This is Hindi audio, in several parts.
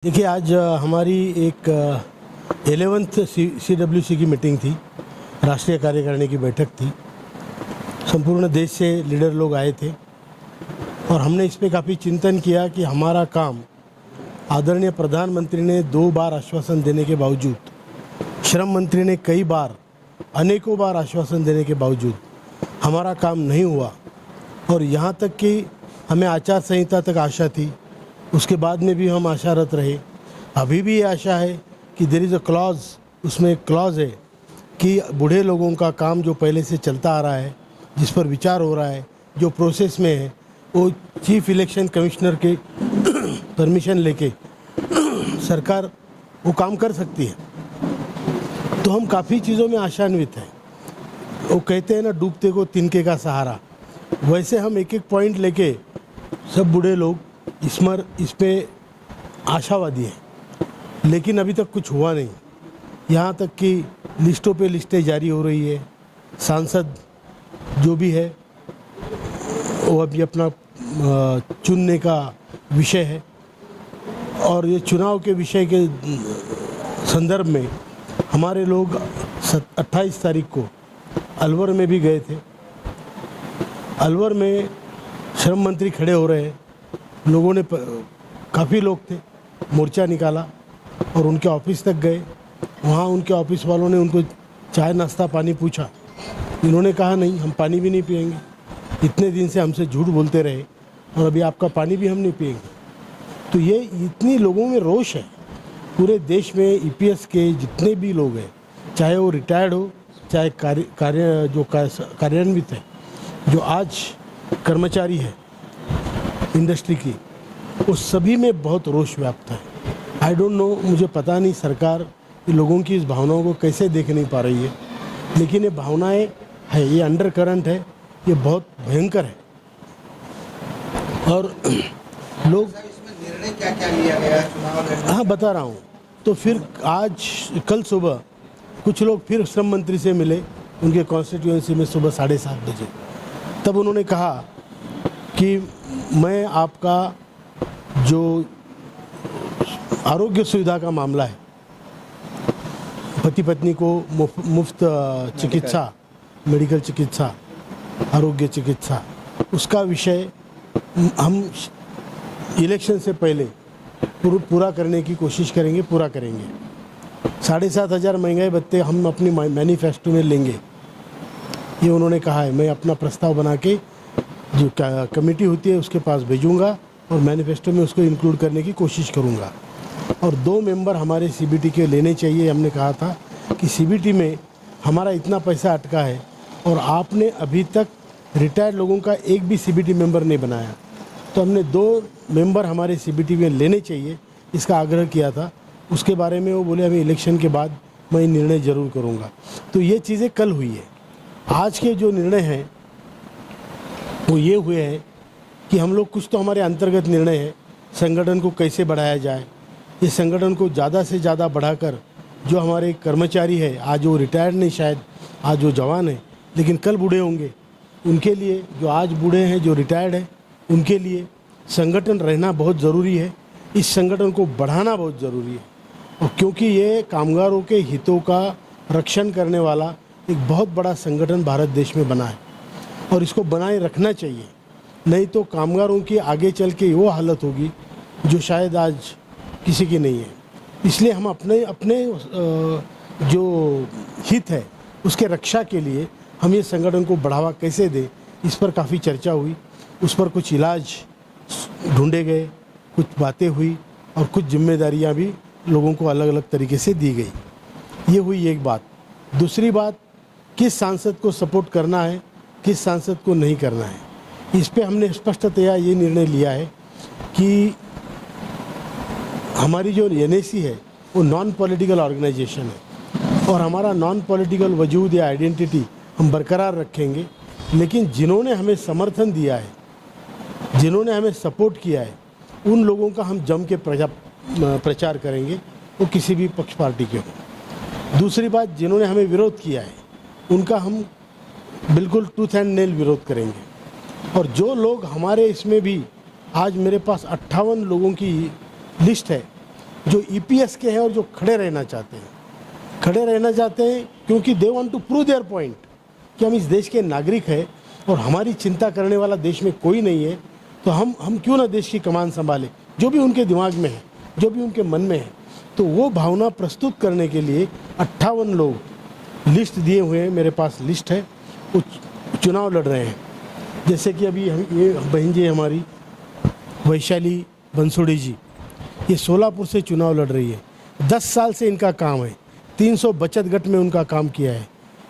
देखिए आज हमारी एक 11th CWC की मीटिंग थी, राष्ट्रीय कार्यकारिणी की बैठक थी। संपूर्ण देश से लीडर लोग आए थे और हमने इस पे काफ़ी चिंतन किया कि हमारा काम आदरणीय प्रधानमंत्री ने 2 बार आश्वासन देने के बावजूद, श्रम मंत्री ने कई बार अनेकों बार आश्वासन देने के बावजूद हमारा काम नहीं हुआ। और यहाँ तक कि हमें आचार संहिता तक आशा थी, उसके बाद में भी हम आशारत रहे। अभी भी ये आशा है कि देयर इज़ अ क्लॉज, उसमें एक क्लॉज है कि बूढ़े लोगों का काम जो पहले से चलता आ रहा है, जिस पर विचार हो रहा है, जो प्रोसेस में है, वो चीफ इलेक्शन कमिश्नर के परमिशन लेके सरकार वो काम कर सकती है। तो हम काफ़ी चीज़ों में आशान्वित हैं। वो कहते हैं ना, डूबते को तिनके का सहारा, वैसे हम एक एक पॉइंट लेके सब बूढ़े लोग इस पे आशावादी हैं। लेकिन अभी तक कुछ हुआ नहीं। यहाँ तक कि लिस्टों पे लिस्टें जारी हो रही है। सांसद जो भी है वो अभी अपना चुनने का विषय है और ये चुनाव के विषय के संदर्भ में हमारे लोग 28 तारीख को अलवर में भी गए थे। अलवर में श्रम मंत्री खड़े हो रहे हैं, लोगों ने काफ़ी लोग थे, मोर्चा निकाला और उनके ऑफिस तक गए। वहाँ उनके ऑफिस वालों ने उनको चाय नाश्ता पानी पूछा। इन्होंने कहा नहीं, हम पानी भी नहीं पिएंगे। इतने दिन से हमसे झूठ बोलते रहे और अभी आपका पानी भी हम नहीं पिएंगे। तो ये इतनी लोगों में रोष है पूरे देश में। ईपीएस के जितने भी लोग हैं, चाहे वो रिटायर्ड हो, चाहे कार्यान्वित है, जो आज कर्मचारी है इंडस्ट्री की, उस सभी में बहुत रोष व्याप्त है। आई डोंट नो, मुझे पता नहीं सरकार लोगों की इस भावनाओं को कैसे देख नहीं पा रही है, लेकिन ये भावनाएं है, ये अंडर करंट है, ये बहुत भयंकर है। और लोग निर्णय क्या क्या लिया गया चुनाव? हाँ, बता रहा हूँ। तो फिर कल सुबह कुछ लोग फिर श्रम मंत्री से मिले उनके कॉन्स्टिट्यूएंसी में सुबह 7:30 बजे। तब उन्होंने कहा कि मैं आपका जो आरोग्य सुविधा का मामला है, पति पत्नी को मुफ्त चिकित्सा, मेडिकल चिकित्सा, आरोग्य चिकित्सा, उसका विषय हम इलेक्शन से पहले पूरा करने की कोशिश करेंगे, पूरा करेंगे। 7,500 महंगाई भत्ते हम अपनी मैनिफेस्टो में लेंगे, ये उन्होंने कहा है। मैं अपना प्रस्ताव बना के जो कमेटी होती है उसके पास भेजूंगा और मैनिफेस्टो में उसको इंक्लूड करने की कोशिश करूंगा। और 2 मेंबर हमारे सीबीटी के लेने चाहिए। हमने कहा था कि सीबीटी में हमारा इतना पैसा अटका है और आपने अभी तक रिटायर्ड लोगों का एक भी सीबीटी मेंबर नहीं बनाया, तो हमने 2 मेंबर हमारे सीबीटी में लेने चाहिए, इसका आग्रह किया था। उसके बारे में वो बोले हमें इलेक्शन के बाद मैं निर्णय ज़रूर करूँगा। तो ये चीज़ें कल हुई है। आज के जो निर्णय हैं वो ये हुए हैं कि हम लोग, कुछ तो हमारे अंतर्गत निर्णय है, संगठन को कैसे बढ़ाया जाए। ये संगठन को ज़्यादा से ज़्यादा बढ़ाकर जो हमारे कर्मचारी है, आज वो रिटायर्ड नहीं, शायद आज वो जवान है लेकिन कल बूढ़े होंगे, उनके लिए, जो आज बूढ़े हैं, जो रिटायर्ड है, उनके लिए संगठन रहना बहुत ज़रूरी है। इस संगठन को बढ़ाना बहुत ज़रूरी है। और क्योंकि ये कामगारों के हितों का रक्षण करने वाला एक बहुत बड़ा संगठन भारत देश में बना है और इसको बनाए रखना चाहिए। नहीं तो कामगारों की आगे चल के वो हालत होगी जो शायद आज किसी की नहीं है। इसलिए हम अपने जो हित है उसके रक्षा के लिए हम ये संगठन को बढ़ावा कैसे दें, इस पर काफ़ी चर्चा हुई। उस पर कुछ इलाज ढूंढे गए, कुछ बातें हुई और कुछ जिम्मेदारियां भी लोगों को अलग अलग तरीके से दी गई। ये हुई एक बात। दूसरी बात, किस सांसद को सपोर्ट करना है, किस सांसद को नहीं करना है, इस पे हमने स्पष्टतया ये निर्णय लिया है कि हमारी जो एनएसी है वो नॉन पॉलिटिकल ऑर्गेनाइजेशन है और हमारा नॉन पॉलिटिकल वजूद या आइडेंटिटी हम बरकरार रखेंगे। लेकिन जिन्होंने हमें समर्थन दिया है, जिन्होंने हमें सपोर्ट किया है, उन लोगों का हम जम के प्रचार करेंगे, वो किसी भी पक्ष पार्टी के हों। दूसरी बात, जिन्होंने हमें विरोध किया है उनका हम बिल्कुल टूथ एंड नेल विरोध करेंगे। और जो लोग हमारे इसमें भी, आज मेरे पास 58 लोगों की लिस्ट है जो ईपीएस के हैं और जो खड़े रहना चाहते हैं क्योंकि they want to prove their point कि हम इस देश के नागरिक हैं और हमारी चिंता करने वाला देश में कोई नहीं है, तो हम क्यों ना देश की कमान संभालें, जो भी उनके दिमाग में है, जो भी उनके मन में है। तो वो भावना प्रस्तुत करने के लिए 58 लोग लिस्ट दिए हुए हैं, मेरे पास लिस्ट है, वो चुनाव लड़ रहे हैं। जैसे कि अभी ये बहन जी हमारी वैशाली बंसोड़ी जी, ये सोलापुर से चुनाव लड़ रही है। 10 साल से इनका काम है, 300 बचत गट में उनका काम किया है।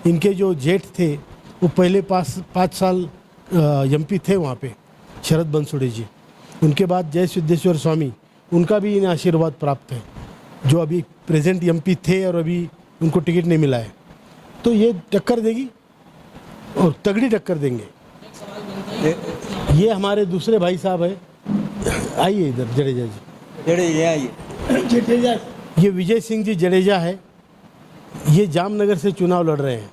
इनके जो जेठ थे वो पहले 5 साल एमपी थे वहाँ पे, शरद बंसोड़ी जी। उनके बाद जय सिद्धेश्वर स्वामी, उनका भी इन्हें आशीर्वाद प्राप्त है, जो अभी प्रेजेंट एमपी थे और अभी उनको टिकट नहीं मिला है। तो ये टक्कर देगी और तगड़ी टक्कर देंगे। ये हमारे दूसरे भाई साहब है, आइए इधर, जडेजा जी। ये विजय सिंह जी जडेजा है, ये जामनगर से चुनाव लड़ रहे हैं।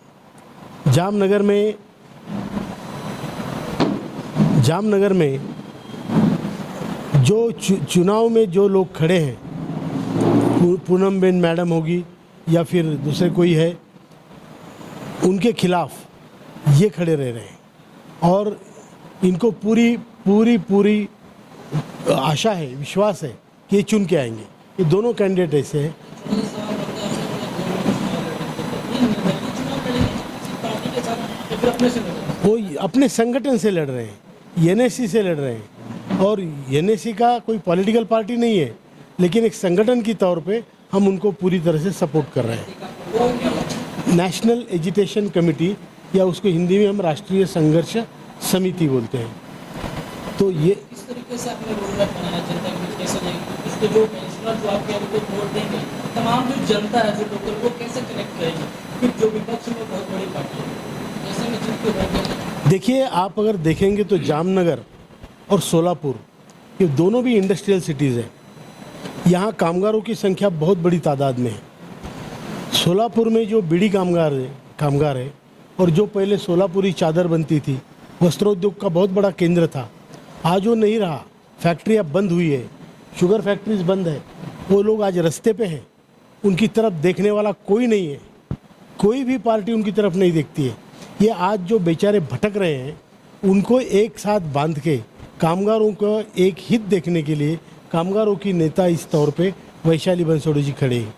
जामनगर में जो चुनाव में जो लोग खड़े हैं, पूनम बेन मैडम होगी या फिर दूसरे कोई है, उनके खिलाफ ये खड़े रह रहे हैं और इनको पूरी आशा है, विश्वास है कि ये चुन के आएंगे। ये दोनों कैंडिडेट ऐसे हैं। वो अपने संगठन से लड़ रहे हैं, एनएससी से लड़ रहे हैं, और एनएससी का कोई पॉलिटिकल पार्टी नहीं है, लेकिन एक संगठन की तौर पे हम उनको पूरी तरह से सपोर्ट कर रहे हैं। नेशनल एजिटेशन कमेटी, या उसको हिंदी में हम राष्ट्रीय संघर्ष समिति बोलते हैं। तो ये इस तरीके से आपने रोडमैप बनाया जनता के बीच कैसे जाएगी, इसके जो पेंशनर जो आपके को वोट देंगे, तमाम जो जनता है जो लोकल, वो कैसे कनेक्ट करेगी, फिर जो विपक्ष में बहुत बड़ी पार्टी है, ऐसे में जिनके वोट देखिए, आप अगर देखेंगे तो जामनगर और सोलापुर, ये दोनों भी इंडस्ट्रियल सिटीज़ है। यहाँ कामगारों की संख्या बहुत बड़ी तादाद में है। सोलापुर में जो बीड़ी कामगार है और जो पहले सोलापुरी चादर बनती थी, वस्त्रोद्योग का बहुत बड़ा केंद्र था, आज वो नहीं रहा। फैक्ट्री अब बंद हुई है, शुगर फैक्ट्रीज बंद है, वो लोग आज रास्ते पे हैं। उनकी तरफ देखने वाला कोई नहीं है, कोई भी पार्टी उनकी तरफ नहीं देखती है। ये आज जो बेचारे भटक रहे हैं, उनको एक साथ बांध के कामगारों को एक हित देखने के लिए कामगारों की नेता इस तौर पे वैशाली बंसोड़ी जी खड़े हैं,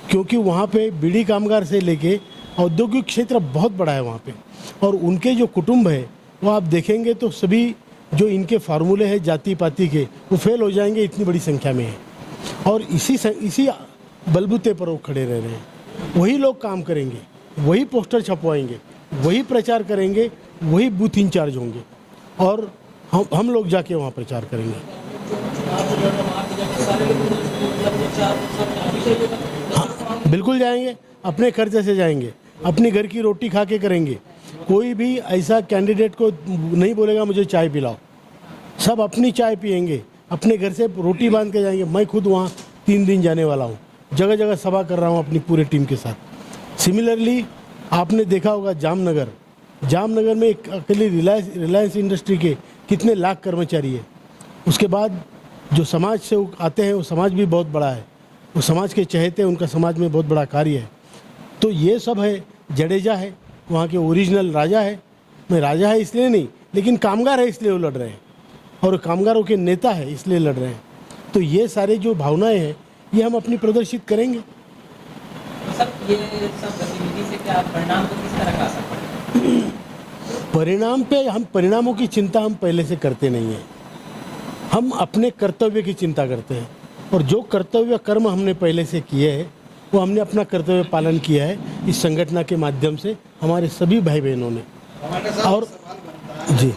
क्योंकि वहाँ पे बीड़ी कामगार से लेके औद्योगिक क्षेत्र बहुत बड़ा है वहाँ पे, और उनके जो कुटुंब है वो आप देखेंगे तो सभी जो इनके फार्मूले हैं जाति पाति के, वो फेल हो जाएंगे, इतनी बड़ी संख्या में है। और इसी बलबूते पर वो खड़े रह रहे हैं। वही लोग काम करेंगे, वही पोस्टर छपवाएंगे, वही प्रचार करेंगे, वही बूथ इंचार्ज होंगे, और हम लोग जाके वहाँ प्रचार करेंगे। हाँ, बिल्कुल जाएंगे, अपने खर्चे से जाएंगे, अपनी घर की रोटी खा के करेंगे। कोई भी ऐसा कैंडिडेट को नहीं बोलेगा मुझे चाय पिलाओ, सब अपनी चाय पियेंगे, अपने घर से रोटी बांध के जाएंगे। मैं खुद वहाँ 3 दिन जाने वाला हूँ, जगह जगह सभा कर रहा हूँ अपनी पूरे टीम के साथ। सिमिलरली आपने देखा होगा जामनगर में एक अकेली रिलायंस इंडस्ट्री के कितने लाख कर्मचारी है। उसके बाद जो समाज से आते हैं, वो समाज भी बहुत बड़ा है, वो समाज के चहेते हैं, उनका समाज में बहुत बड़ा कार्य है। तो ये सब है। जडेजा है वहाँ के ओरिजिनल राजा है, मैं राजा है इसलिए नहीं, लेकिन कामगार है इसलिए वो लड़ रहे हैं, और कामगारों के नेता है इसलिए लड़ रहे हैं। तो ये सारे जो भावनाएं हैं, ये हम अपनी प्रदर्शित करेंगे। सर, ये सब गतिविधि से क्या परिणाम को किस तरह का असर पड़ेगा? परिणाम पे हम परिणामों की चिंता हम पहले से करते नहीं हैं, हम अपने कर्तव्य की चिंता करते हैं। और जो कर्तव्य कर्म हमने पहले से किए हैं, वो हमने अपना कर्तव्य पालन किया है इस संगठन के माध्यम से, हमारे सभी भाई बहनों ने। और जी,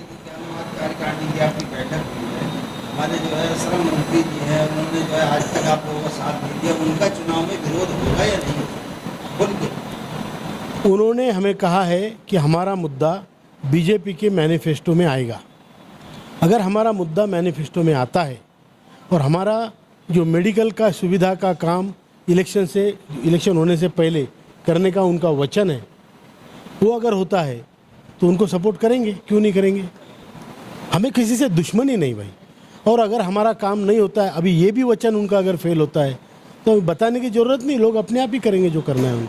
कार्यकारिणी की आपकी बैठक हुई है, हमारे जो है श्रम मंत्री जी हैं, उन्होंने जो है आज तक आप लोगों का साथ नहीं दिया, उनका चुनाव में विरोध होगा या नहीं बोल के उन्होंने हमें कहा है कि हमारा मुद्दा बीजेपी के मैनिफेस्टो में आएगा। अगर हमारा मुद्दा मैनिफेस्टो में आता है और हमारा जो मेडिकल का सुविधा का काम इलेक्शन होने से पहले करने का उनका वचन है, वो अगर होता है तो उनको सपोर्ट करेंगे, क्यों नहीं करेंगे। हमें किसी से दुश्मनी नहीं भाई। और अगर हमारा काम नहीं होता है, अभी ये भी वचन उनका अगर फेल होता है, तो बताने की ज़रूरत नहीं, लोग अपने आप ही करेंगे जो करना है उनको।